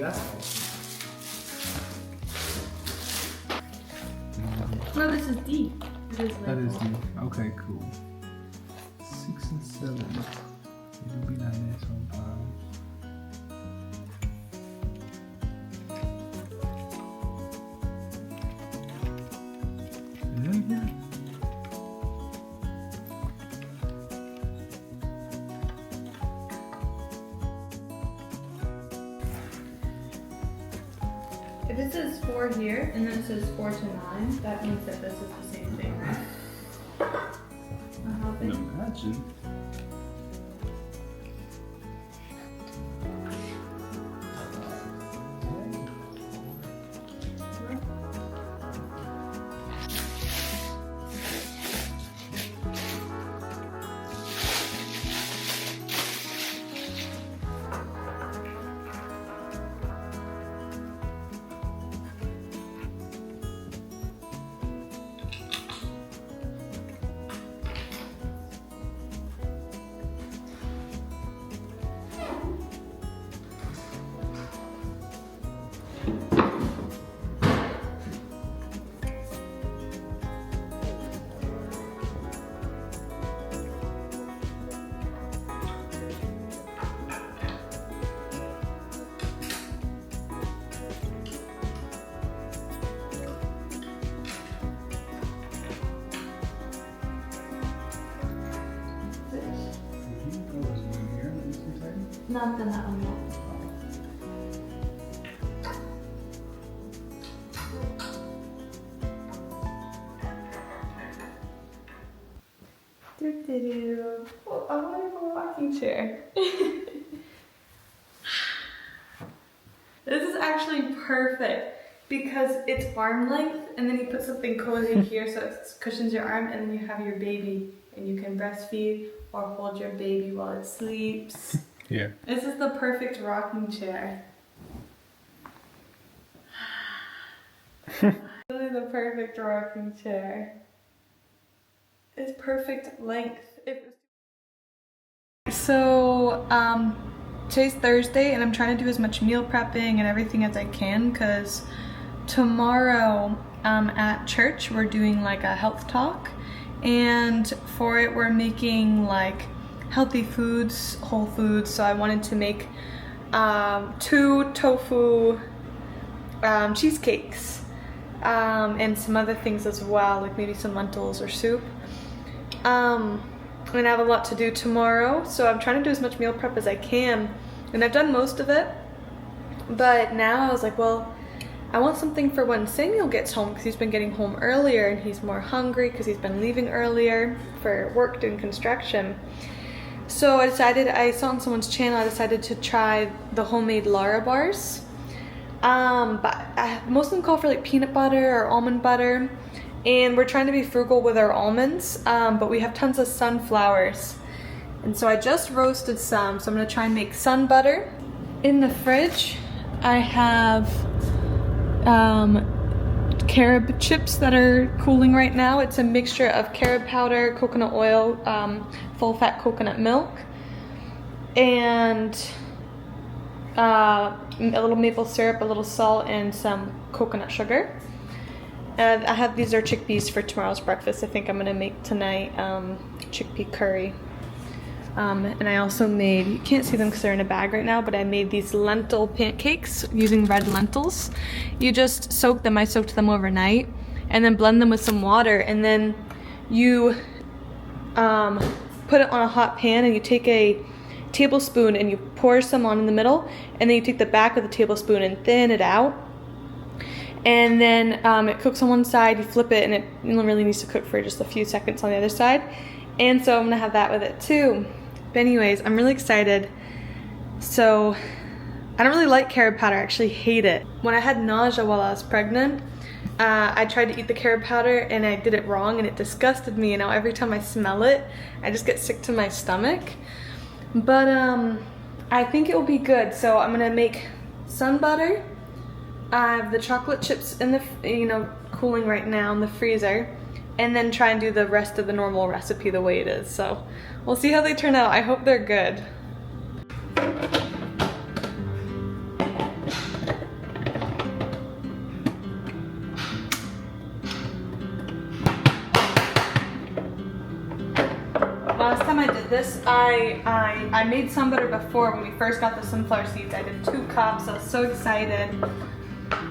that's awesome. No, this is D. It is That is D. Okay, cool. 6 and 7. It'll be like that sometimes. Yeah. If it says 4 here and then it says 4 to 9, that means that this is the same thing, right? I can imagine. Not done that one yet. Doo-doo-doo. Oh, I want a rocking chair. This is actually perfect because it's arm length and then you put something cozy here so it cushions your arm and then you have your baby and you can breastfeed or hold your baby while it sleeps. Yeah. This is the perfect rocking chair. Really the perfect rocking chair. It's perfect length. So, today's Thursday and I'm trying to do as much meal prepping and everything as I can because tomorrow at church we're doing like a health talk, and for it we're making like healthy foods, whole foods. So I wanted to make 2 tofu cheesecakes and some other things as well, like maybe some lentils or soup. And I have a lot to do tomorrow, so I'm trying to do as much meal prep as I can, and I've done most of it, but now I was like, well, I want something for when Samuel gets home because he's been getting home earlier and he's more hungry because he's been leaving earlier for work doing construction. So I decided, I saw on someone's channel, I decided to try the Homemade Lara Bars. But most of them call for like peanut butter or almond butter. And we're trying to be frugal with our almonds, but we have tons of sunflowers. And so I just roasted some, so I'm gonna try and make sun butter. In the fridge, I have carob chips that are cooling right now. It's a mixture of carob powder, coconut oil, full fat coconut milk, and a little maple syrup, a little salt, and some coconut sugar. And I have, these are chickpeas for tomorrow's breakfast. I think I'm gonna make tonight chickpea curry. And I also made, you can't see them because they're in a bag right now, but I made these lentil pancakes using red lentils. You just soak them, I soaked them overnight, and then blend them with some water, and then you put it on a hot pan and you take a tablespoon and you pour some on in the middle, and then you take the back of the tablespoon and thin it out. And then it cooks on one side, you flip it, and it really needs to cook for just a few seconds on the other side. And so I'm gonna have that with it too. But anyways, I'm really excited. So I don't really like carob powder, I actually hate it. When I had nausea while I was pregnant, I tried to eat the carob powder and I did it wrong and it disgusted me, and now every time I smell it, I just get sick to my stomach. But I think it will be good. So I'm gonna make sun butter. I have the chocolate chips in the, cooling right now in the freezer, and then try and do the rest of the normal recipe the way it is. So we'll see how they turn out. I hope they're good. this, I made some butter before when we first got the sunflower seeds. I did 2 cups. I was so excited.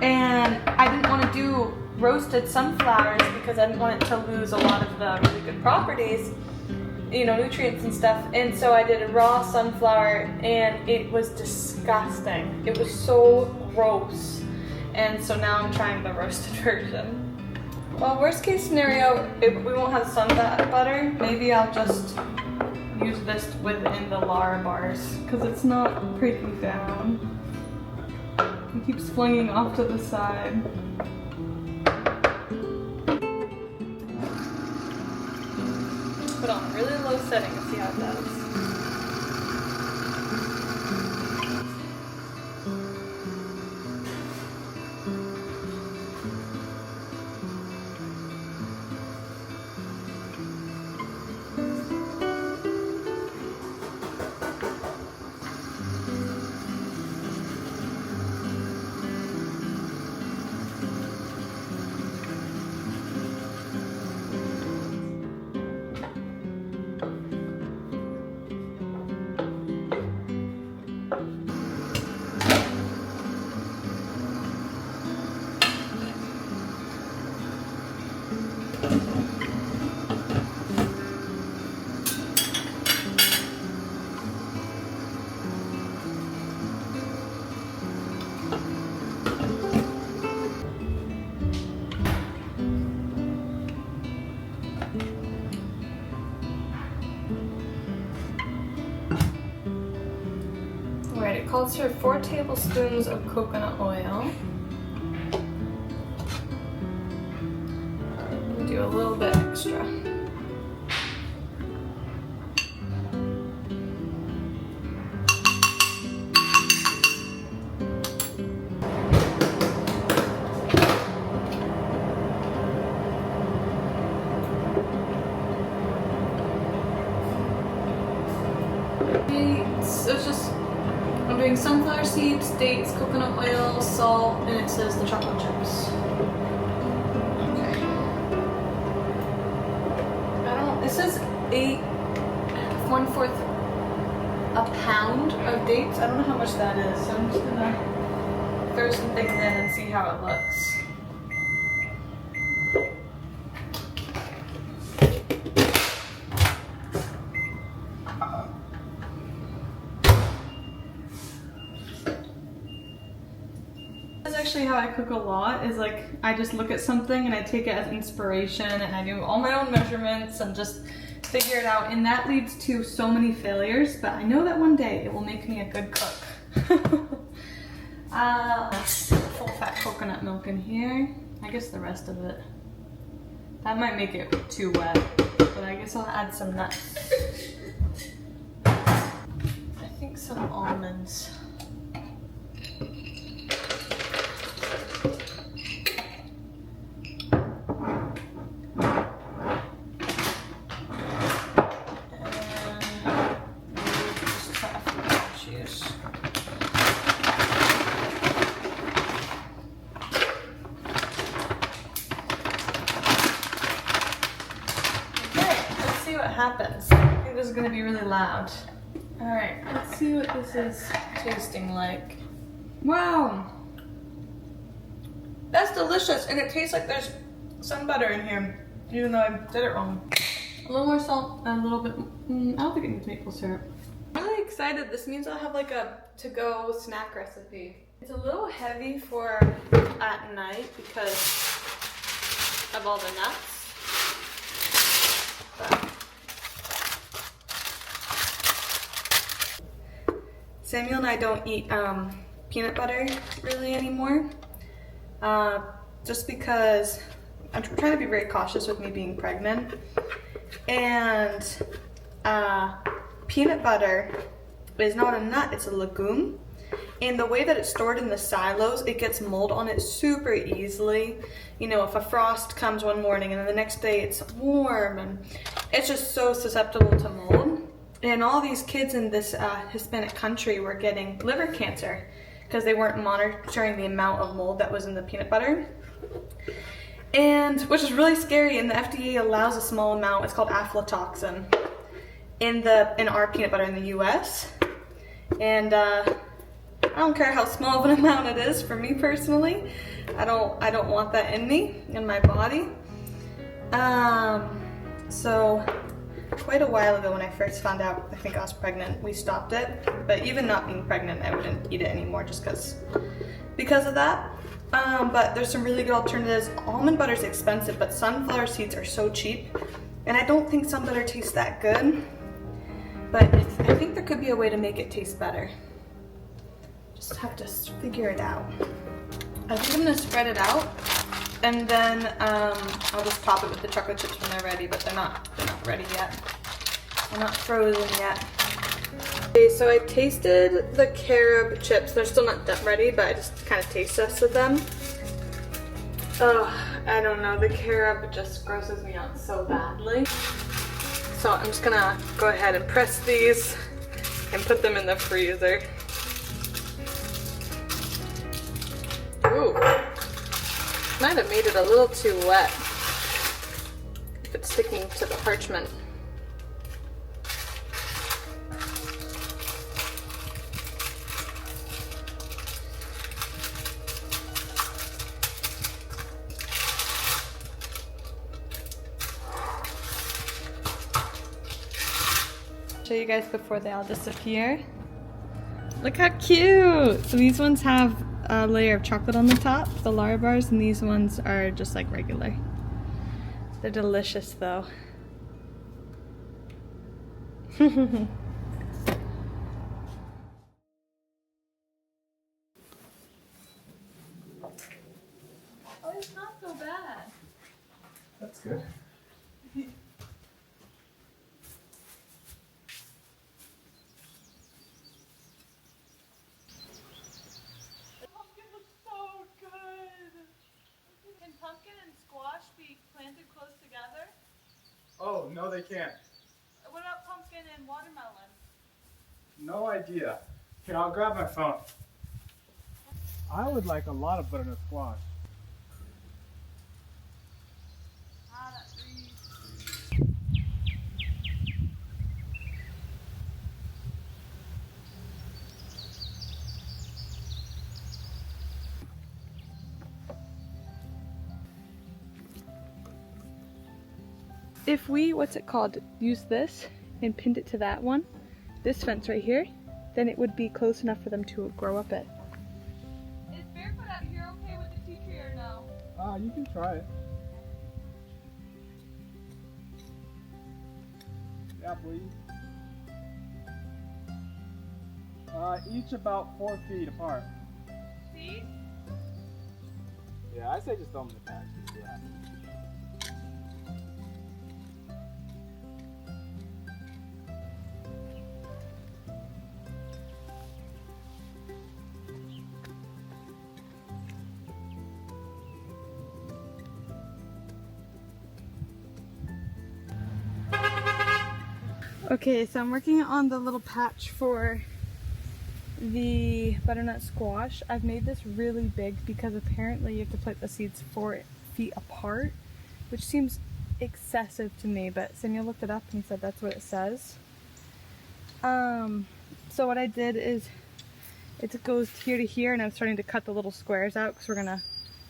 And I didn't want to do roasted sunflowers because I didn't want it to lose a lot of the really good properties, you know, nutrients and stuff. And so I did a raw sunflower and it was disgusting. It was so gross. And so now I'm trying the roasted version. Well, worst case scenario, if we won't have sun butter, maybe I'll just use this within the Lara bars because it's not breaking down. It keeps flinging off to the side. Put on a really low setting and see how it does. Alright, it calls for 4 tablespoons of coconut oil. We'll do a little bit extra. So it's just, I'm doing sunflower seeds, dates, coconut oil, salt, and it says the chocolate chips. Okay. It says 1/4 a pound of dates. I don't know how much that is, so I'm just gonna throw some things in and see how it looks. That's actually how I cook a lot, is like I just look at something and I take it as inspiration and I do all my own measurements and just figure it out, and that leads to so many failures, but I know that one day it will make me a good cook. Full fat coconut milk in here. I guess the rest of it. That might make it too wet, but I guess I'll add some nuts. I think some almonds. Happens. I think this is going to be really loud. Alright, let's see what this is tasting like. Wow! That's delicious, and it tastes like there's some butter in here, even though I did it wrong. A little more salt and a little bit, I don't think it needs maple syrup. I'm really excited. This means I'll have like a to-go snack recipe. It's a little heavy for at night because of all the nuts. But Samuel and I don't eat peanut butter really anymore, just because I'm trying to be very cautious with me being pregnant. And peanut butter is not a nut, it's a legume. And the way that it's stored in the silos, it gets mold on it super easily. You know, if a frost comes one morning and then the next day it's warm, and it's just so susceptible to mold. And all these kids in this Hispanic country were getting liver cancer because they weren't monitoring the amount of mold that was in the peanut butter. And which is really scary, and the FDA allows a small amount. It's called aflatoxin. in our peanut butter in the US. And I don't care how small of an amount it is for me personally. I don't want that in me, in my body. So quite a while ago when I first found out, I think I was pregnant, we stopped it. But even not being pregnant, I wouldn't eat it anymore just because of that. But there's some really good alternatives. Almond butter is expensive, but sunflower seeds are so cheap. And I don't think some butter tastes that good. But I think there could be a way to make it taste better. Just have to figure it out. I think I'm gonna spread it out, and then I'll just top it with the chocolate chips when they're ready, but they're not ready yet. They're not frozen yet. Okay, so I tasted the carob chips. They're still not that ready, but I just kind of taste tested them. Oh, I don't know, the carob just grosses me out so badly. So I'm just gonna go ahead and press these and put them in the freezer. Ooh, might have made it a little too wet if it's sticking to the parchment. Show you guys before they all disappear. Look how cute! So these ones have a layer of chocolate on the top, the Lara bars, and these ones are just like regular. They're delicious though. Oh, it's not so bad. That's good. Pumpkin and squash be planted close together? Oh, no they can't. What about pumpkin and watermelon? No idea. Here, I'll grab my phone. I would like a lot of butternut squash. Ah, that breeze. If we, use this and pinned it to that one, this fence right here, then it would be close enough for them to grow up it. Is barefoot out here okay with the tea tree or no? You can try it. Yeah, please. Each about 4 feet apart. See? Yeah, I say just throw them in the patch. See what happens. Okay, so I'm working on the little patch for the butternut squash. I've made this really big because apparently you have to plant the seeds 4 feet apart, which seems excessive to me, but Samuel looked it up and he said that's what it says. So what I did is it goes here to here, and I'm starting to cut the little squares out because we're gonna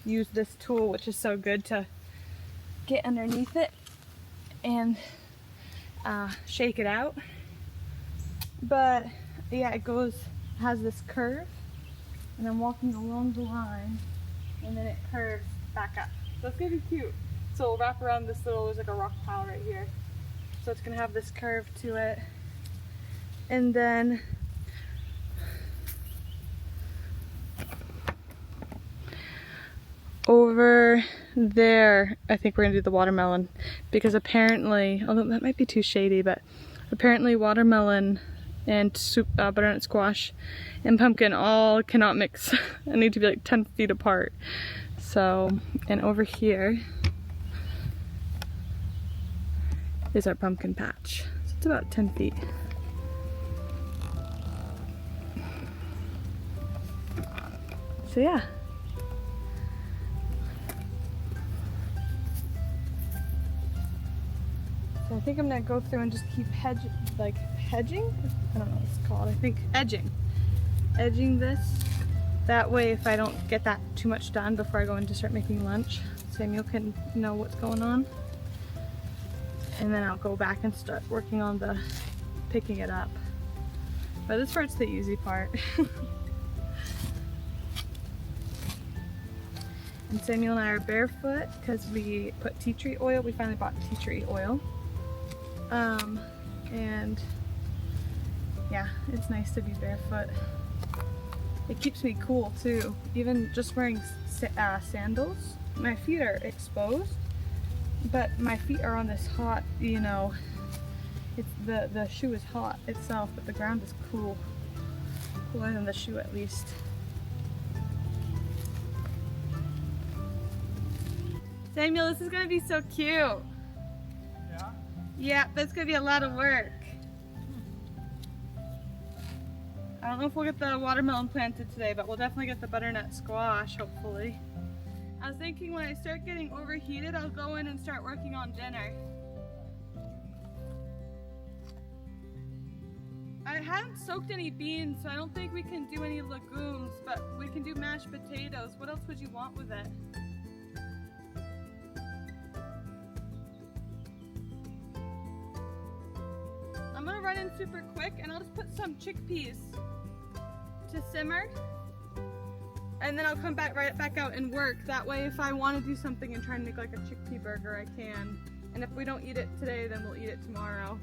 use this tool, which is so good, to get underneath it and shake it out. But yeah, it has this curve, and I'm walking along the line, and then it curves back up. So it's gonna be cute. So we'll wrap around this there's like a rock pile right here. So it's gonna have this curve to it. And then over there, I think we're gonna do the watermelon, because apparently, although that might be too shady, but apparently watermelon and butternut squash and pumpkin all cannot mix and need to be like 10 feet apart. So, and over here is our pumpkin patch. So it's about 10 feet. So yeah. So I think I'm gonna go through and just keep hedging. I don't know what it's called. I think edging this. That way, if I don't get that too much done before I go in to start making lunch, Samuel can know what's going on. And then I'll go back and start working on the picking it up. But this part's the easy part. And Samuel and I are barefoot because we put tea tree oil. We finally bought tea tree oil. And yeah, it's nice to be barefoot. It keeps me cool too. Even just wearing sandals, my feet are exposed, but my feet are on this hot, you know, it's the shoe is hot itself, but the ground is cool. Cooler than the shoe at least. Samuel, this is gonna be so cute. Yeah? Yeah, that's gonna be a lot of work. I don't know if we'll get the watermelon planted today, but we'll definitely get the butternut squash, hopefully. I was thinking when I start getting overheated, I'll go in and start working on dinner. I haven't soaked any beans, so I don't think we can do any legumes, but we can do mashed potatoes. What else would you want with it? I'm gonna run in super quick and I'll just put some chickpeas to simmer, and then I'll come right back out and work. That way if I want to do something and try and make like a chickpea burger, I can. And if we don't eat it today, then we'll eat it tomorrow.